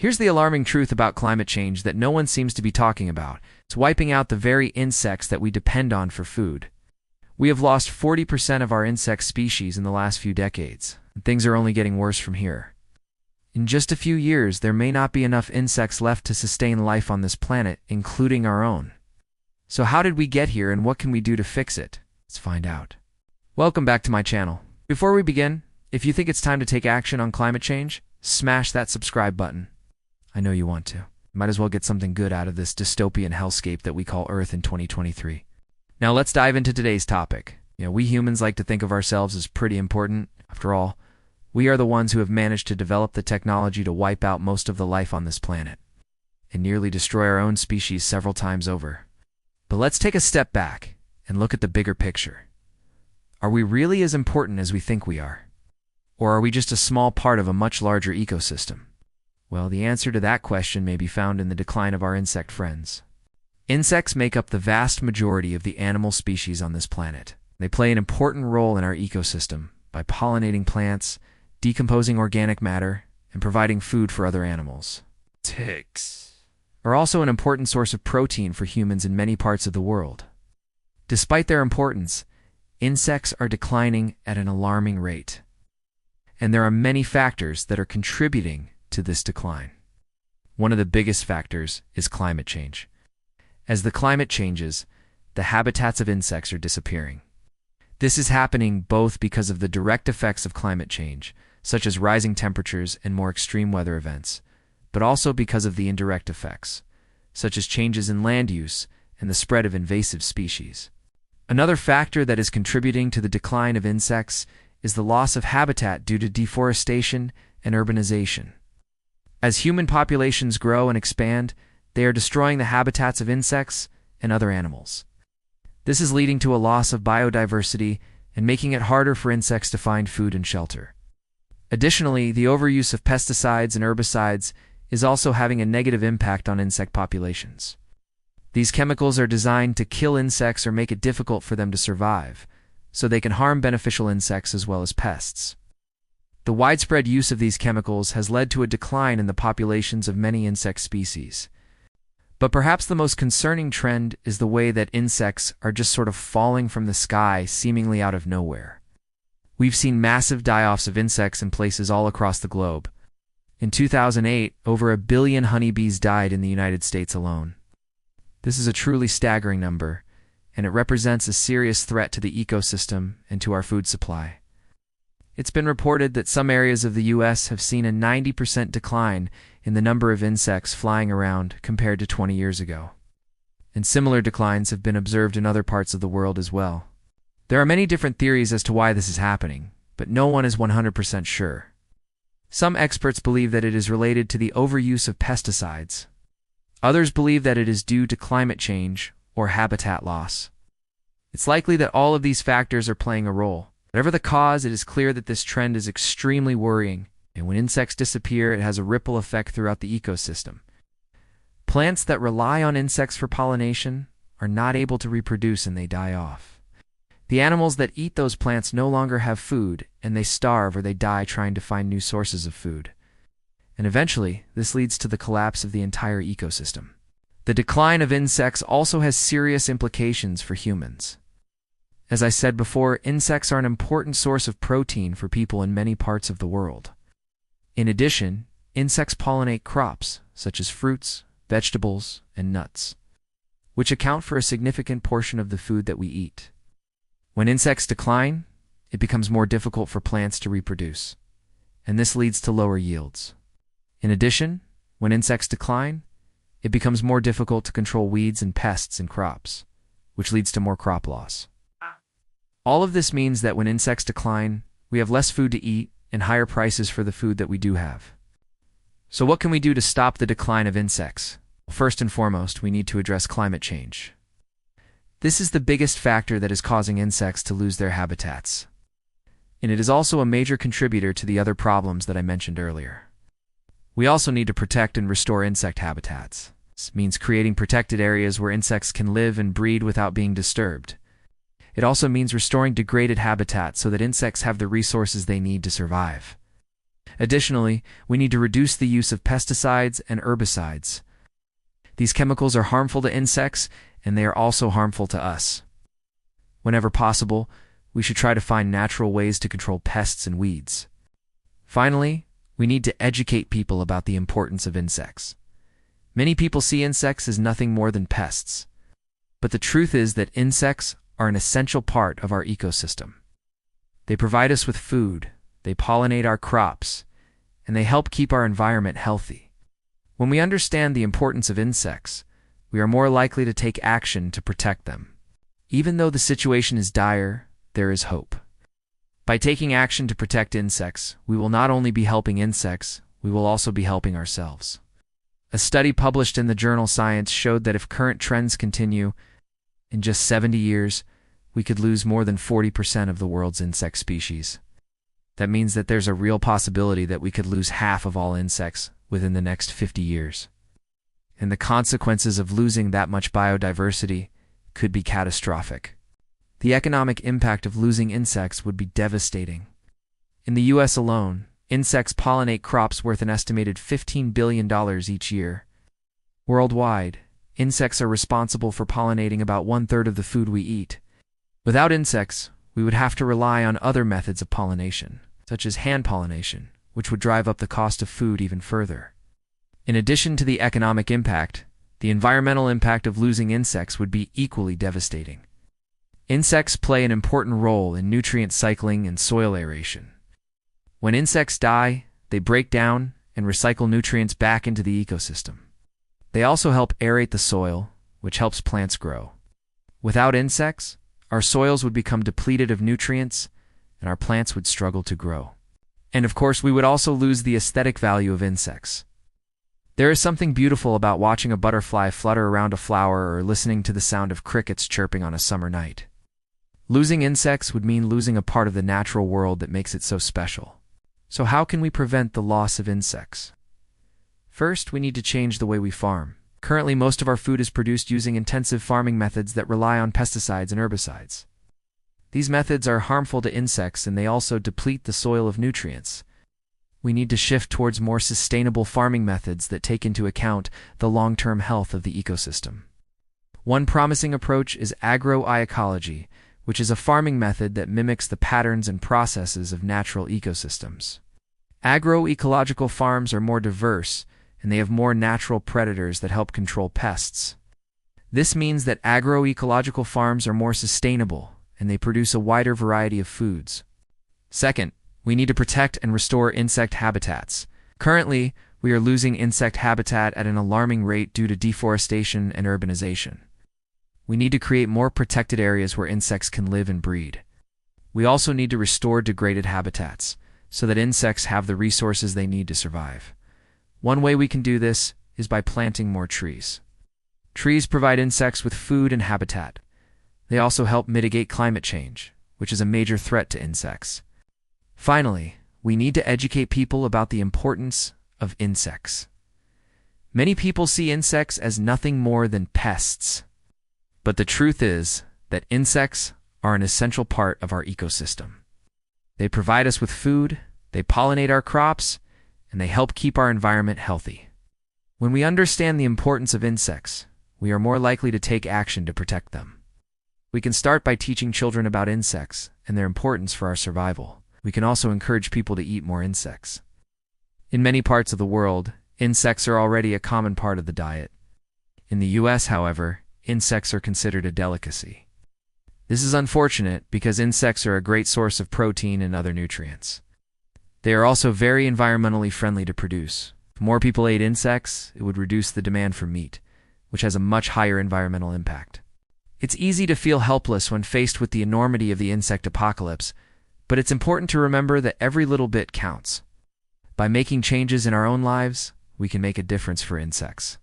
Here's the alarming truth about climate change that no one seems to be talking about. It's wiping out the very insects that we depend on for food. We have lost 40% of our insect species in the last few decades, and things are only getting worse from here. In just a few years, there may not be enough insects left to sustain life on this planet, including our own. So how did we get here, and what can we do to fix it? Let's find out. Welcome back to my channel. Before we begin, if you think it's time to take action on climate change, smash that subscribe button. I know you want to. Might as well get something good out of this dystopian hellscape that we call Earth in 2023. Now let's dive into today's topic. We humans like to think of ourselves as pretty important. After all, we are the ones who have managed to develop the technology to wipe out most of the life on this planet and nearly destroy our own species several times over. But let's take a step back and look at the bigger picture. Are we really as important as we think we are? Or are we just a small part of a much larger ecosystem? Well, the answer to that question may be found in the decline of our insect friends. Insects make up the vast majority of the animal species on this planet. They play an important role in our ecosystem by pollinating plants, decomposing organic matter, and providing food for other animals. Ticks are also an important source of protein for humans in many parts of the world. Despite their importance, insects are declining at an alarming rate. And there are many factors that are contributing to this decline. One of the biggest factors is climate change. As the climate changes, the habitats of insects are disappearing. This is happening both because of the direct effects of climate change, such as rising temperatures and more extreme weather events, but also because of the indirect effects, such as changes in land use and the spread of invasive species. Another factor that is contributing to the decline of insects is the loss of habitat due to deforestation and urbanization. As human populations grow and expand, they are destroying the habitats of insects and other animals. This is leading to a loss of biodiversity and making it harder for insects to find food and shelter. Additionally, the overuse of pesticides and herbicides is also having a negative impact on insect populations. These chemicals are designed to kill insects or make it difficult for them to survive, so they can harm beneficial insects as well as pests. The widespread use of these chemicals has led to a decline in the populations of many insect species. But perhaps the most concerning trend is the way that insects are just sort of falling from the sky seemingly out of nowhere. We've seen massive die-offs of insects in places all across the globe. In 2008, over 1 billion honeybees died in the United States alone. This is a truly staggering number, and it represents a serious threat to the ecosystem and to our food supply. It's been reported that some areas of the U.S. have seen a 90% decline in the number of insects flying around compared to 20 years ago. And similar declines have been observed in other parts of the world as well. There are many different theories as to why this is happening, but no one is 100% sure. Some experts believe that it is related to the overuse of pesticides. Others believe that it is due to climate change or habitat loss. It's likely that all of these factors are playing a role. Whatever the cause, it is clear that this trend is extremely worrying, and when insects disappear, it has a ripple effect throughout the ecosystem. Plants that rely on insects for pollination are not able to reproduce and they die off. The animals that eat those plants no longer have food, and they starve or they die trying to find new sources of food. And eventually, this leads to the collapse of the entire ecosystem. The decline of insects also has serious implications for humans. As I said before, insects are an important source of protein for people in many parts of the world. In addition, insects pollinate crops, such as fruits, vegetables, and nuts, which account for a significant portion of the food that we eat. When insects decline, it becomes more difficult for plants to reproduce, and this leads to lower yields. In addition, when insects decline, it becomes more difficult to control weeds and pests in crops, which leads to more crop loss. All of this means that when insects decline, we have less food to eat and higher prices for the food that we do have. So what can we do to stop the decline of insects? First and foremost, we need to address climate change. This is the biggest factor that is causing insects to lose their habitats. And it is also a major contributor to the other problems that I mentioned earlier. We also need to protect and restore insect habitats. This means creating protected areas where insects can live and breed without being disturbed. It also means restoring degraded habitats so that insects have the resources they need to survive. Additionally, we need to reduce the use of pesticides and herbicides. These chemicals are harmful to insects, and they are also harmful to us. Whenever possible, we should try to find natural ways to control pests and weeds. Finally, we need to educate people about the importance of insects. Many people see insects as nothing more than pests, but the truth is that insects are an essential part of our ecosystem. They provide us with food, they pollinate our crops, and they help keep our environment healthy. When we understand the importance of insects, we are more likely to take action to protect them. Even though the situation is dire, there is hope. By taking action to protect insects, we will not only be helping insects, we will also be helping ourselves. A study published in the journal Science showed that if current trends continue, in just 70 years, we could lose more than 40% of the world's insect species. That means that there's a real possibility that we could lose half of all insects within the next 50 years. And the consequences of losing that much biodiversity could be catastrophic. The economic impact of losing insects would be devastating. In the US alone, insects pollinate crops worth an estimated $15 billion each year. Worldwide, insects are responsible for pollinating about 1/3 of the food we eat. Without insects, we would have to rely on other methods of pollination, such as hand pollination, which would drive up the cost of food even further. In addition to the economic impact, the environmental impact of losing insects would be equally devastating. Insects play an important role in nutrient cycling and soil aeration. When insects die, they break down and recycle nutrients back into the ecosystem. They also help aerate the soil, which helps plants grow. Without insects, our soils would become depleted of nutrients, and our plants would struggle to grow. And of course, we would also lose the aesthetic value of insects. There is something beautiful about watching a butterfly flutter around a flower or listening to the sound of crickets chirping on a summer night. Losing insects would mean losing a part of the natural world that makes it so special. So how can we prevent the loss of insects? First, we need to change the way we farm. Currently, most of our food is produced using intensive farming methods that rely on pesticides and herbicides. These methods are harmful to insects and they also deplete the soil of nutrients. We need to shift towards more sustainable farming methods that take into account the long-term health of the ecosystem. One promising approach is agroecology, which is a farming method that mimics the patterns and processes of natural ecosystems. Agroecological farms are more diverse, and they have more natural predators that help control pests. This means that agroecological farms are more sustainable, and they produce a wider variety of foods. Second, we need to protect and restore insect habitats. Currently, we are losing insect habitat at an alarming rate due to deforestation and urbanization. We need to create more protected areas where insects can live and breed. We also need to restore degraded habitats, so that insects have the resources they need to survive. One way we can do this is by planting more trees. Trees provide insects with food and habitat. They also help mitigate climate change, which is a major threat to insects. Finally, we need to educate people about the importance of insects. Many people see insects as nothing more than pests. But the truth is that insects are an essential part of our ecosystem. They provide us with food, they pollinate our crops, and they help keep our environment healthy. When we understand the importance of insects, we are more likely to take action to protect them. We can start by teaching children about insects and their importance for our survival. We can also encourage people to eat more insects. In many parts of the world, insects are already a common part of the diet. In the US, however, insects are considered a delicacy. This is unfortunate because insects are a great source of protein and other nutrients. They are also very environmentally friendly to produce. If more people ate insects, it would reduce the demand for meat, which has a much higher environmental impact. It's easy to feel helpless when faced with the enormity of the insect apocalypse, but it's important to remember that every little bit counts. By making changes in our own lives, we can make a difference for insects.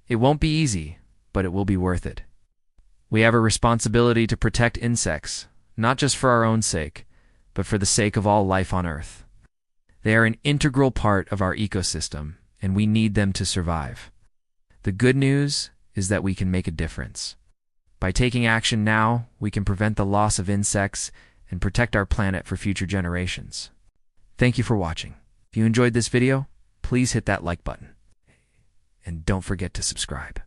It won't be easy, but it will be worth it. We have a responsibility to protect insects, not just for our own sake, but for the sake of all life on Earth. They are an integral part of our ecosystem, and we need them to survive. The good news is that we can make a difference. By taking action now, we can prevent the loss of insects and protect our planet for future generations. Thank you for watching. If you enjoyed this video, please hit that like button. And don't forget to subscribe.